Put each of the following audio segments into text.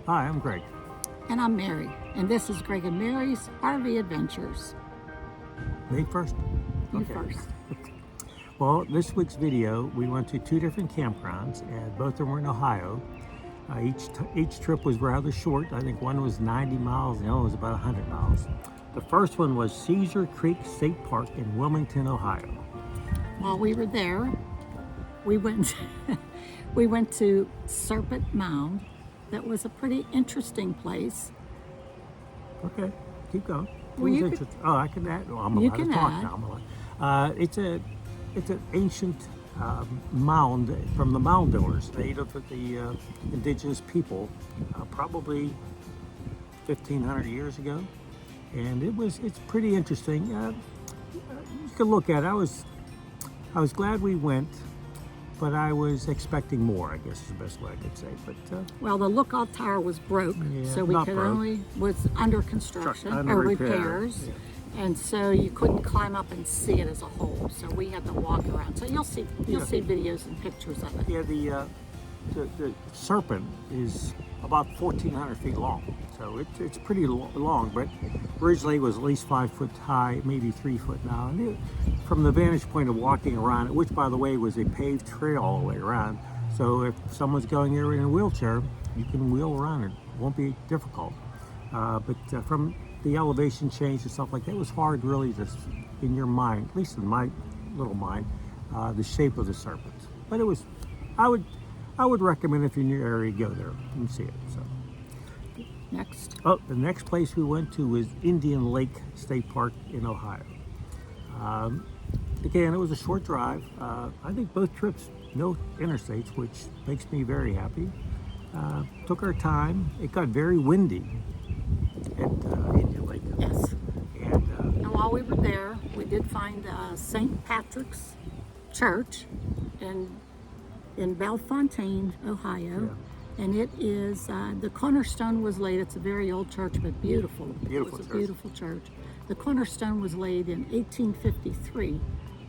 Hi, I'm Greg. And I'm Mary, and this is Greg and Mary's RV Adventures. Me first? You first. Well, this week's video, we went to two different campgrounds, and both of them were in Ohio. Each trip was rather short. I think one was 90 miles, and the other was about 100 miles. The first one was Cedar Creek State Park in Wilmington, Ohio. While we were there, we went to Serpent Mound. That was a pretty interesting place. Okay, keep going. Well, you could, I can add. Well, I'm allowed to talk now. It's an ancient mound from the mound builders, made of the indigenous people, probably 1,500 years ago, and it's pretty interesting. You can look at it. I was glad we went, but I was expecting more, I guess is the best way I could say. But well, the lookout tower was broke, so we could only was under construction or repairs. Yeah. And so you couldn't climb up and see it as a whole. So we had to walk around. So you'll see videos and pictures of it. Yeah, the Serpent is about 1,400 feet long. So it's pretty long, but originally it was at least 5 foot high, maybe 3 foot now. And from the vantage point of walking around it, which by the way was a paved trail all the way around, so if someone's going there in a wheelchair, you can wheel around it. It won't be difficult. But from the elevation change and stuff like that, it was hard really to, in your mind, at least in my little mind, the shape of the Serpent. But it was, I would recommend if you're in your area, go there and see it. So. Next. Oh, the next place we went to was Indian Lake State Park in Ohio. Again, it was a short drive. I think both trips, no interstates, which makes me very happy. Took our time. It got very windy at Indian Lake. Yes. And while we were there, we did find St. Patrick's Church in Bellefontaine, Ohio. Yeah. And it is, the cornerstone was laid. It's a very old church, but beautiful. Beautiful It was a beautiful church. The cornerstone was laid in 1853.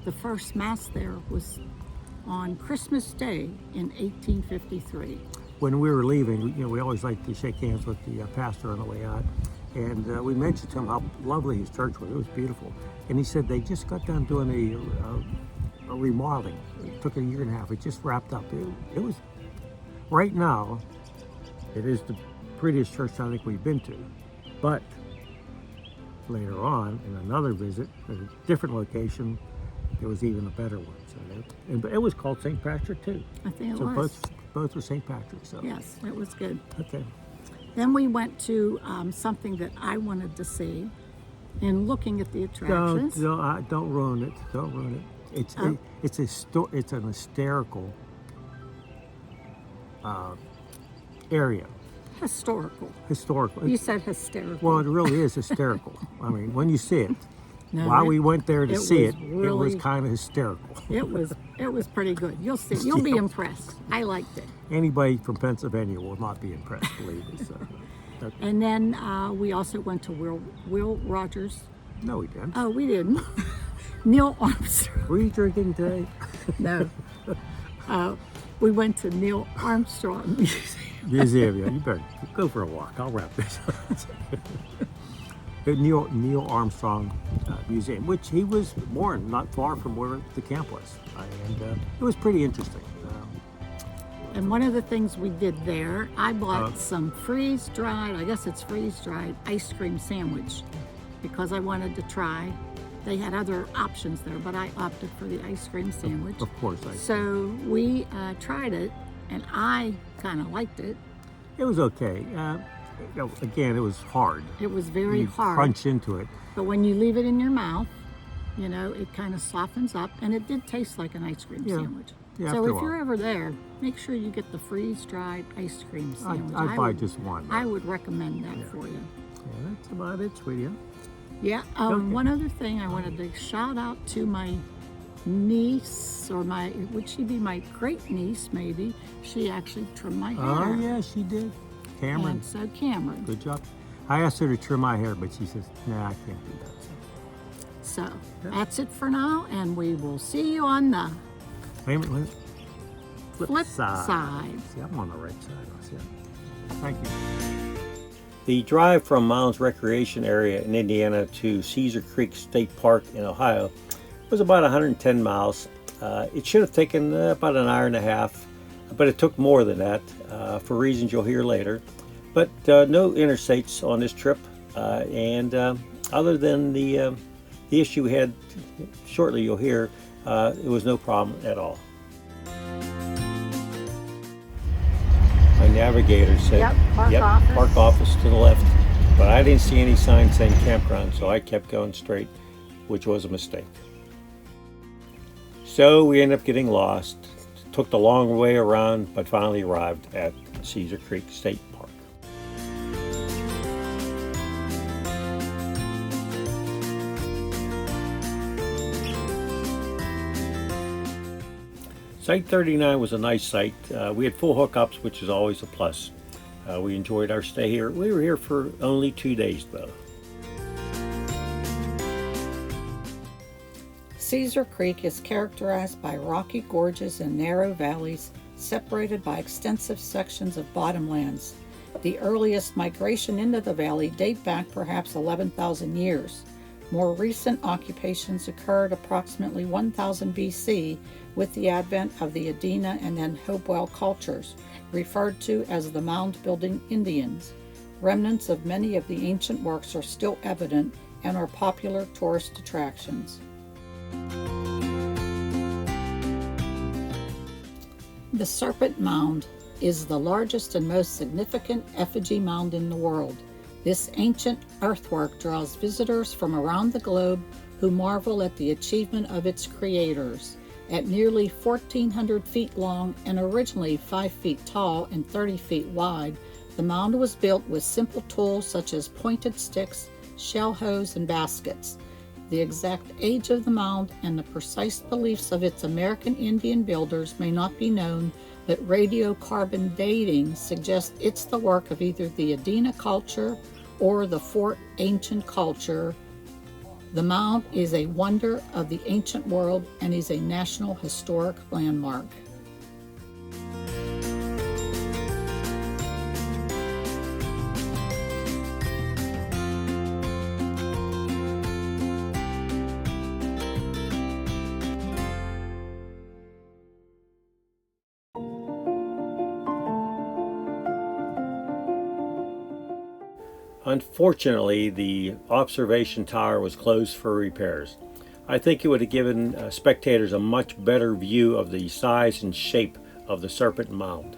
The first mass there was on Christmas Day in 1853. when we were leaving, we always like to shake hands with the pastor on the way out. And we mentioned to him how lovely his church was. It was beautiful. And he said they just got done doing a remodeling. It took a year and a half. It just wrapped up. It was, right now, it is the prettiest church I think we've been to. But later on, in another visit, at a different location, there was even a better one. So it was called St. Patrick too. I think it so was. Both were St. Patrick. So. Yes, it was good. Okay. Then we went to something that I wanted to see, and looking at the attractions. Don't ruin it. Don't ruin it. It's an hysterical area. Historical. You said hysterical. Well, it really is hysterical. I mean, when you see it. While we went there to see it, it was kind of hysterical. It was pretty good. You'll see. You'll be impressed. I liked it. Anybody from Pennsylvania will not be impressed, believe me. So. Okay. And then we also went to Will Rogers. No, we didn't. Oh, we didn't. Neil Armstrong. Were you drinking today? No. We went to Neil Armstrong Museum. Yeah, you better go for a walk. I'll wrap this up. The Neil Armstrong Museum, which he was born not far from where the camp was, and it was pretty interesting. And one of the things we did there, I bought some freeze-dried, I guess it's freeze-dried ice cream sandwich, because I wanted to try. They had other options there, but I opted for the ice cream sandwich. Of course. So we tried it, and I kind of liked it. It was okay. Again, it was hard. It was very hard. Crunch into it. But when you leave it in your mouth, it kind of softens up, and it did taste like an ice cream sandwich. Yeah, so if you're ever there, make sure you get the freeze-dried ice cream sandwich. I'd buy just one. I would recommend that for you. Yeah, that's about it, sweetie. Yeah. One other thing I wanted to shout out to my niece, or would she be my great niece maybe? She actually trimmed my hair. Oh yeah, she did. Cameron. And so Cameron. Good job. I asked her to trim my hair, but she says, nah, I can't do that. So that's it for now, and we will see you on the flip side. See, I'm on the right side. See, Thank you. The drive from Mounds Recreation Area in Indiana to Cedar Creek State Park in Ohio was about 110 miles. It should have taken about an hour and a half, but it took more than that for reasons you'll hear later. But no interstates on this trip, and other than the issue we had shortly you'll hear, it was no problem at all. My navigator said, Yep, park office to the left, but I didn't see any sign saying campground, so I kept going straight, which was a mistake. So we ended up getting lost, took the long way around, but finally arrived at Cedar Creek State Park. Site 39 was a nice site. We had full hookups, which is always a plus. We enjoyed our stay here. We were here for only 2 days though. Cedar Creek is characterized by rocky gorges and narrow valleys separated by extensive sections of bottomlands. The earliest migration into the valley date back perhaps 11,000 years. More recent occupations occurred approximately 1000 BC with the advent of the Adena and then Hopewell cultures, referred to as the mound-building Indians. Remnants of many of the ancient works are still evident and are popular tourist attractions. The Serpent Mound is the largest and most significant effigy mound in the world. This ancient earthwork draws visitors from around the globe who marvel at the achievement of its creators. At nearly 1,400 feet long and originally 5 feet tall and 30 feet wide, the mound was built with simple tools such as pointed sticks, shell hoes, and baskets. The exact age of the mound and the precise beliefs of its American Indian builders may not be known, but radiocarbon dating suggests it's the work of either the Adena culture or the Fort Ancient culture. The mound is a wonder of the ancient world and is a National Historic Landmark. Unfortunately, the observation tower was closed for repairs. I think it would have given spectators a much better view of the size and shape of the Serpent Mound.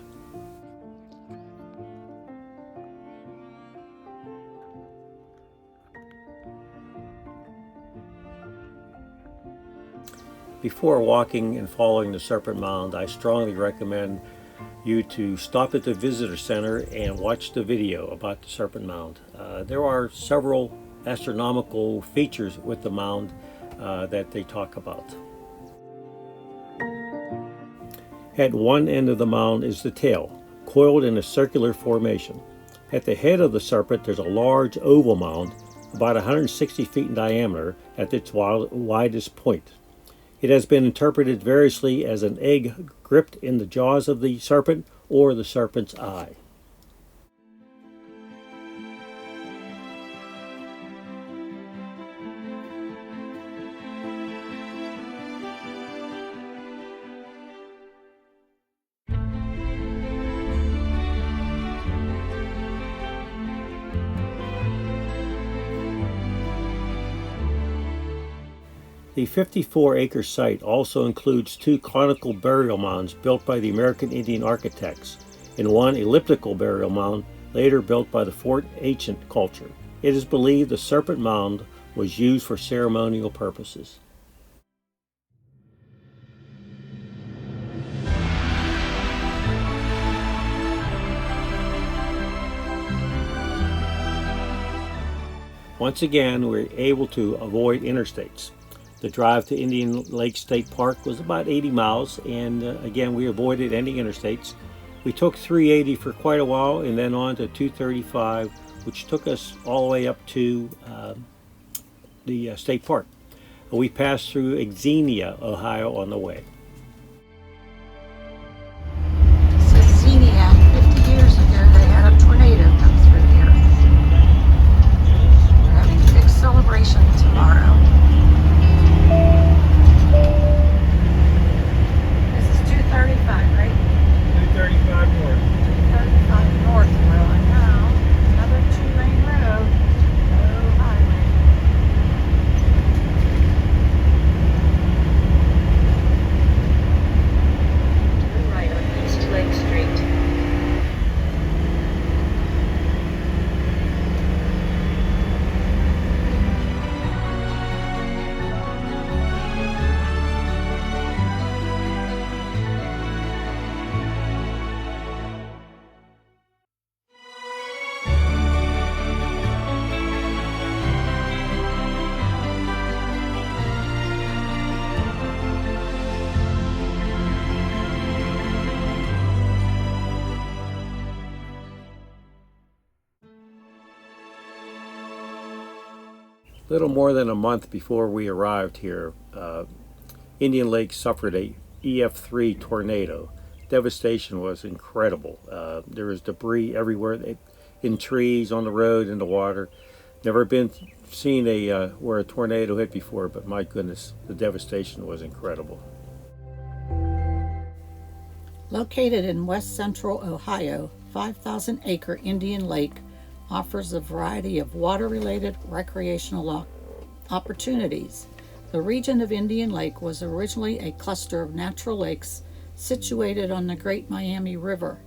Before walking and following the Serpent Mound, I strongly recommend you to stop at the visitor center and watch the video about the Serpent Mound. There are several astronomical features with the mound that they talk about. At one end of the mound is the tail, coiled in a circular formation. At the head of the serpent there's a large oval mound about 160 feet in diameter at its widest point. It has been interpreted variously as an egg gripped in the jaws of the serpent or the serpent's eye. The 54-acre site also includes 2 conical burial mounds built by the American Indian architects, and 1 elliptical burial mound later built by the Fort Ancient culture. It is believed the Serpent Mound was used for ceremonial purposes. Once again, we were able to avoid interstates. The drive to Indian Lake State Park was about 80 miles, and again, we avoided any interstates. We took 380 for quite a while, and then on to 235, which took us all the way up to the state park. We passed through Xenia, Ohio on the way. Xenia, 50 years ago, they had a little more than a month before we arrived here, Indian Lake suffered a EF3 tornado. Devastation was incredible. There was debris everywhere, in trees, on the road, in the water. Never been seen where a tornado hit before, but my goodness, the devastation was incredible. Located in west central Ohio, 5,000-acre Indian Lake offers a variety of water-related recreational opportunities. The region of Indian Lake was originally a cluster of natural lakes situated on the Great Miami River.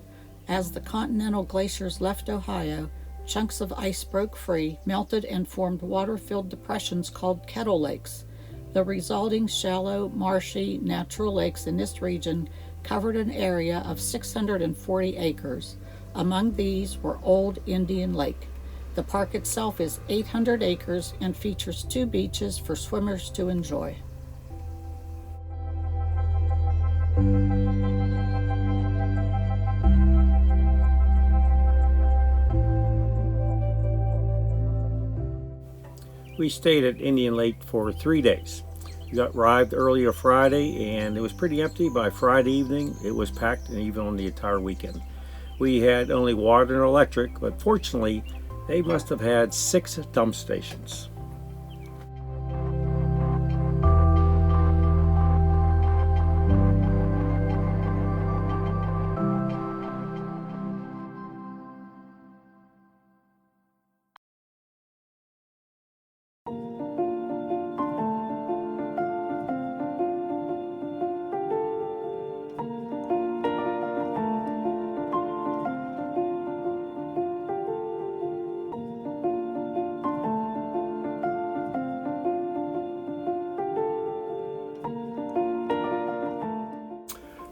As the continental glaciers left Ohio, chunks of ice broke free, melted, and formed water-filled depressions called kettle lakes. The resulting shallow, marshy, natural lakes in this region covered an area of 640 acres. Among these were Old Indian Lake. The park itself is 800 acres and features 2 beaches for swimmers to enjoy. We stayed at Indian Lake for 3 days. We arrived earlier Friday, and it was pretty empty. By Friday evening, it was packed, and even on the entire weekend. We had only water and electric, but fortunately, they must have had 6 dump stations.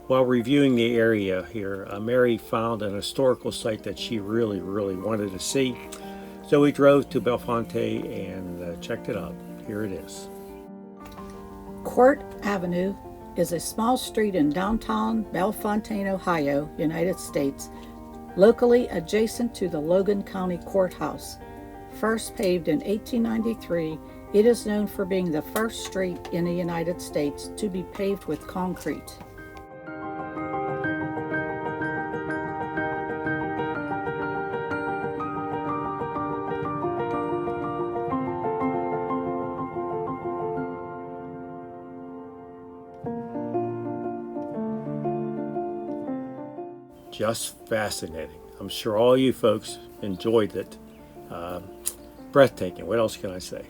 While reviewing the area here, Mary found an historical site that she really wanted to see. So we drove to Bellefonte and checked it out. Here it is. Court Avenue is a small street in downtown Bellefontaine, Ohio, United States, locally adjacent to the Logan County Courthouse. First paved in 1893, it is known for being the first street in the United States to be paved with concrete. Just fascinating. I'm sure all you folks enjoyed it. Breathtaking. What else can I say?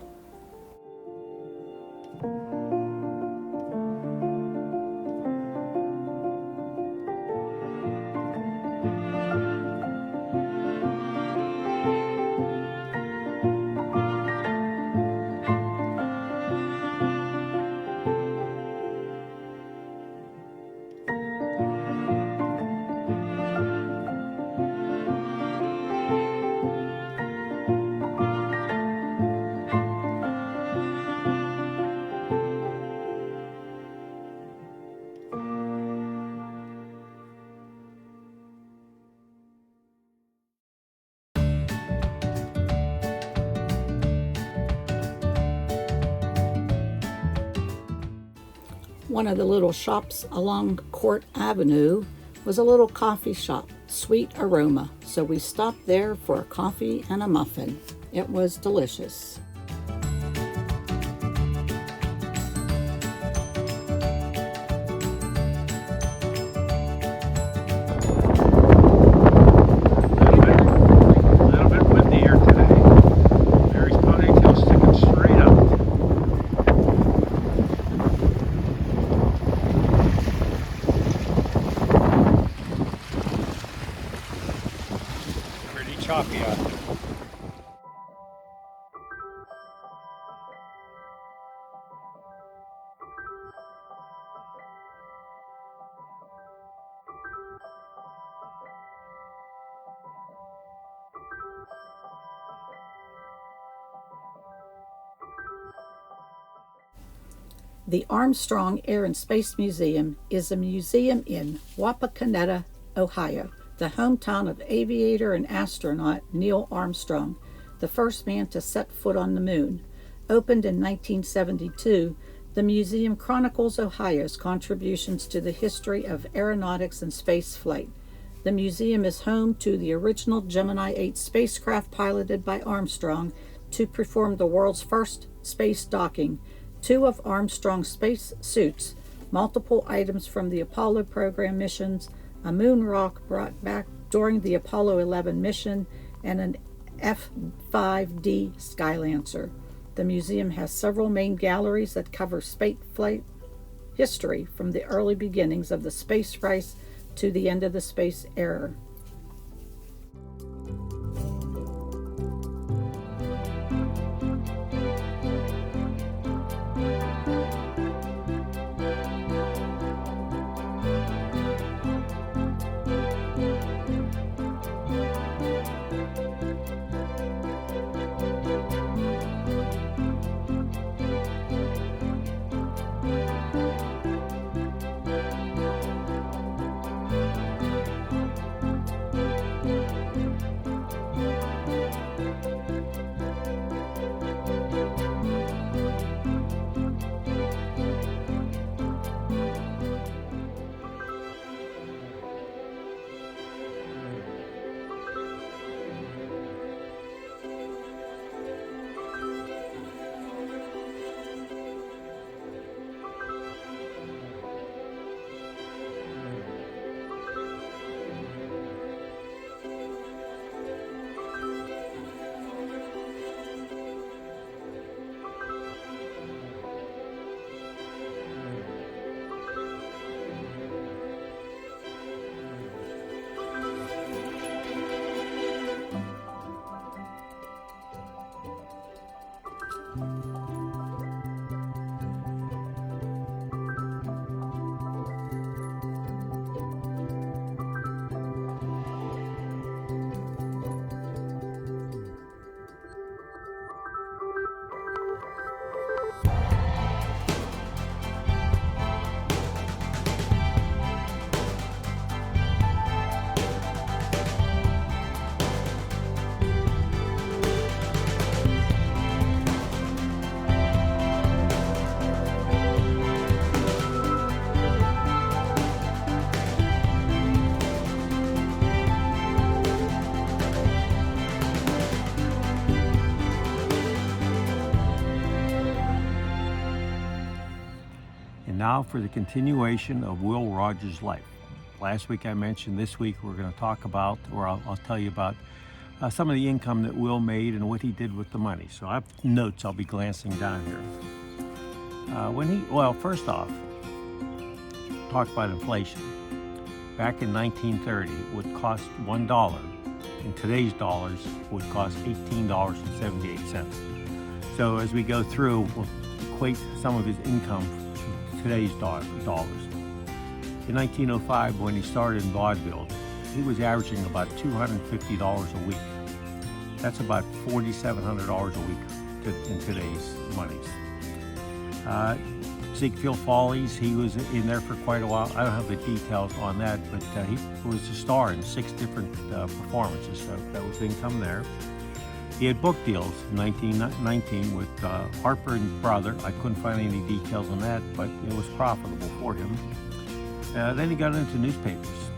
One of the little shops along Court Avenue was a little coffee shop, Sweet Aroma, so we stopped there for a coffee and a muffin. It was delicious. A little bit windy here today. Mary's ponytail sticking straight up. Pretty choppy out there. The Armstrong Air and Space Museum is a museum in Wapakoneta, Ohio, the hometown of aviator and astronaut Neil Armstrong, the first man to set foot on the moon. Opened in 1972, the museum chronicles Ohio's contributions to the history of aeronautics and space flight. The museum is home to the original Gemini 8 spacecraft piloted by Armstrong to perform the world's first space docking, 2 of Armstrong's space suits, multiple items from the Apollo program missions, a moon rock brought back during the Apollo 11 mission, and an F-5D Skylancer. The museum has several main galleries that cover space flight history from the early beginnings of the space race to the end of the space era. Now for the continuation of Will Rogers' life. Last week I mentioned, this week we're going to talk about, or I'll tell you about some of the income that Will made and what he did with the money. So I have notes I'll be glancing down here. First off, talk about inflation. Back in 1930, it would cost $1. In today's dollars, would cost $18.78. So as we go through, we'll equate some of his income today's dollars. In 1905, when he started in vaudeville, he was averaging about $250 a week. That's about $4,700 a week in today's monies. Ziegfeld Follies, he was in there for quite a while. I don't have the details on that, but he was a star in 6 different performances, so that was income there. He had book deals in 1919 with Harper and Brother. I couldn't find any details on that, but it was profitable for him. Then he got into newspapers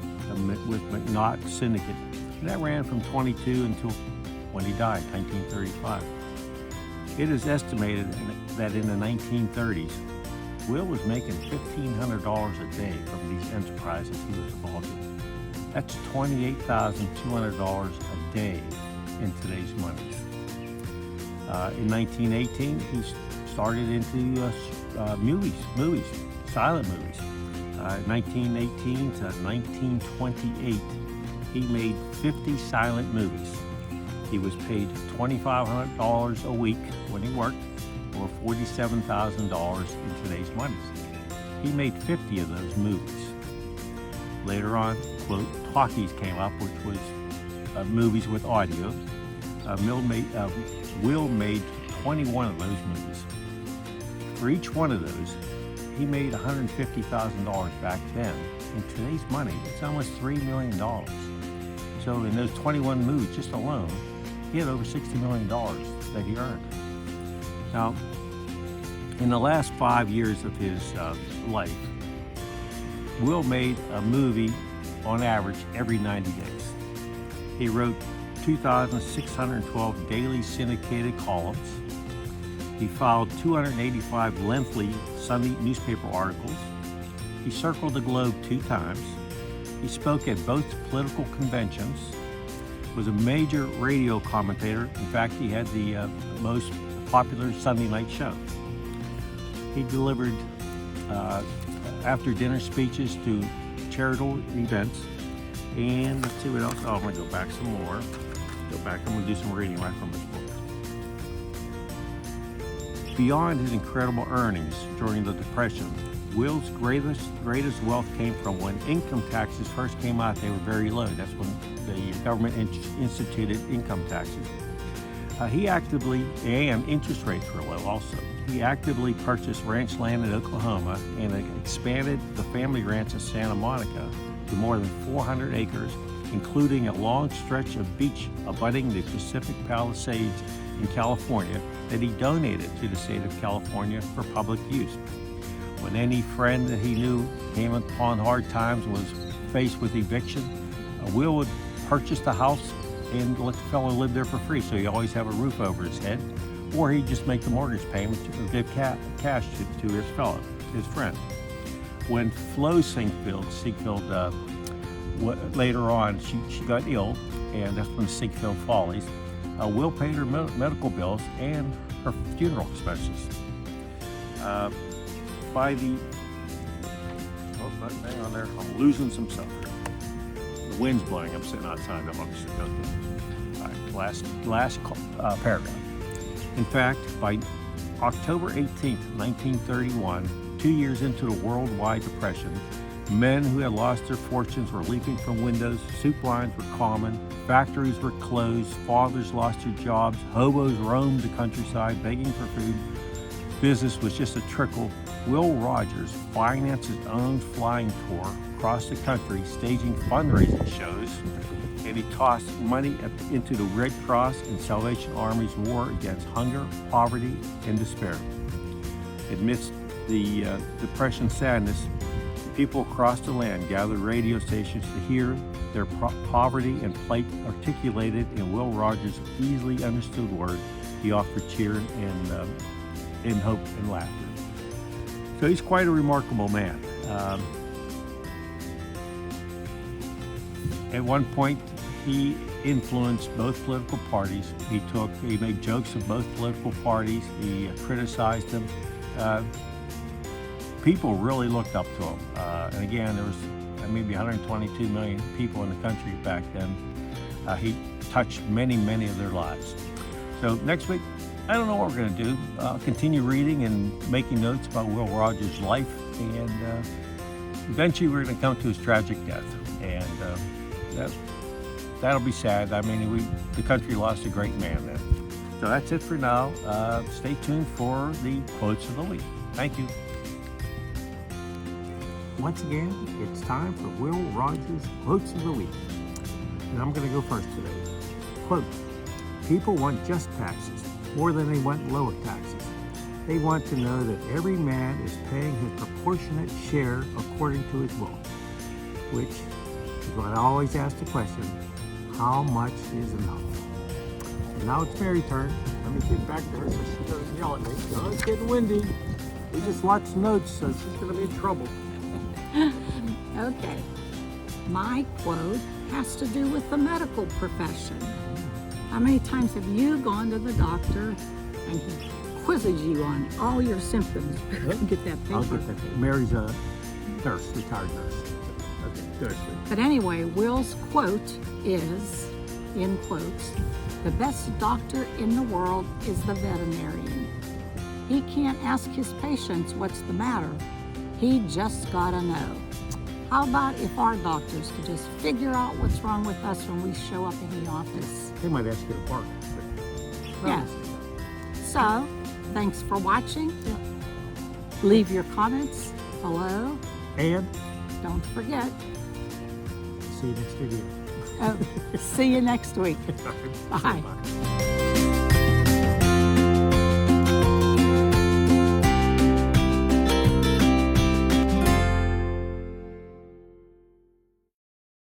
with McNaught Syndicate. And that ran from 22 until when he died, 1935. It is estimated that in the 1930s, Will was making $1,500 a day from these enterprises he was involved in. That's $28,200 a day in today's money. In 1918, he started into movies, silent movies. 1918 to 1928, he made 50 silent movies. He was paid $2,500 a week when he worked, or $47,000 in today's money. He made 50 of those movies. Later on, quote, talkies came up, which was movies with audio. Will made 21 of those movies. For each one of those, he made $150,000 back then. In today's money, it's almost $3 million. So in those 21 movies just alone, he had over $60 million that he earned. Now, in the last 5 years of his life, Will made a movie on average every 90 days. He wrote 2,612 daily syndicated columns. He filed 285 lengthy Sunday newspaper articles. He circled the globe 2 times. He spoke at both political conventions. Was a major radio commentator. In fact, he had the most popular Sunday night show. He delivered after-dinner speeches to charitable events. And let's see what else. Oh, I'm going to go back some more. Go back. I'm going to do some reading right from this book. Beyond his incredible earnings during the Depression, Will's greatest wealth came from when income taxes first came out. They were very low. That's when the government instituted income taxes. He actively, and interest rates were low also. He actively purchased ranch land in Oklahoma and expanded the family ranch in Santa Monica to more than 400 acres, including a long stretch of beach abutting the Pacific Palisades in California that he donated to the state of California for public use. When any friend that he knew came upon hard times and was faced with eviction, Will would purchase the house and let the fellow live there for free, so he always have a roof over his head, or he'd just make the mortgage payment or give cash to his friend. When Flo Siegfeld later on, she got ill, and that's when Siegfeld Follies. Will paid her medical bills and her funeral expenses. Hang on there, I'm losing some stuff. The wind's blowing, I'm sitting outside, I'm obviously okay. All right, last paragraph. In fact, by October 18th, 1931, 2 years into the worldwide depression, men who had lost their fortunes were leaping from windows, soup lines were common, factories were closed, fathers lost their jobs, hobos roamed the countryside begging for food. Business was just a trickle. Will Rogers financed his own flying tour across the country, staging fundraising shows, and he tossed money into the Red Cross and Salvation Army's war against hunger, poverty, and despair. Amidst the Depression sadness, people across the land gathered radio stations to hear their poverty and plight articulated in Will Rogers' easily understood words. He offered cheer and hope and laughter. So he's quite a remarkable man. At one point, he influenced both political parties. He made jokes of both political parties. He criticized them. People really looked up to him. And again, there was maybe 122 million people in the country back then. He touched many, many of their lives. So next week, I don't know what we're going to do. Continue reading and making notes about Will Rogers' life, and eventually we're going to come to his tragic death, and that'll be sad. I mean, the country lost a great man then. So that's it for now. Stay tuned for the quotes of the week. Thank you. Once again, it's time for Will Rogers' quotes of the week, and I'm going to go first today. Quote: "People want just taxes more than they want lower taxes. They want to know that every man is paying his proportionate share according to his wealth," which is what I always ask the question, how much is enough? And now it's Mary's turn. Let me get back to her so she doesn't yell at me. Oh, it's getting windy. We just watched notes, so she's going to be in trouble. Okay. My quote has to do with the medical profession. How many times have you gone to the doctor and he quizzes you on all your symptoms? Get that paper. I'll get that paper. Mary's a nurse, retired nurse. Okay, good. But anyway, Will's quote is, in quotes, "The best doctor in the world is the veterinarian. He can't ask his patients what's the matter. He just gotta know." How about if our doctors could just figure out what's wrong with us when we show up in the office? They might ask you to park. Yeah. So, thanks for watching. Leave your comments below. And Don't forget. see you next video. See you next week. Bye. Bye.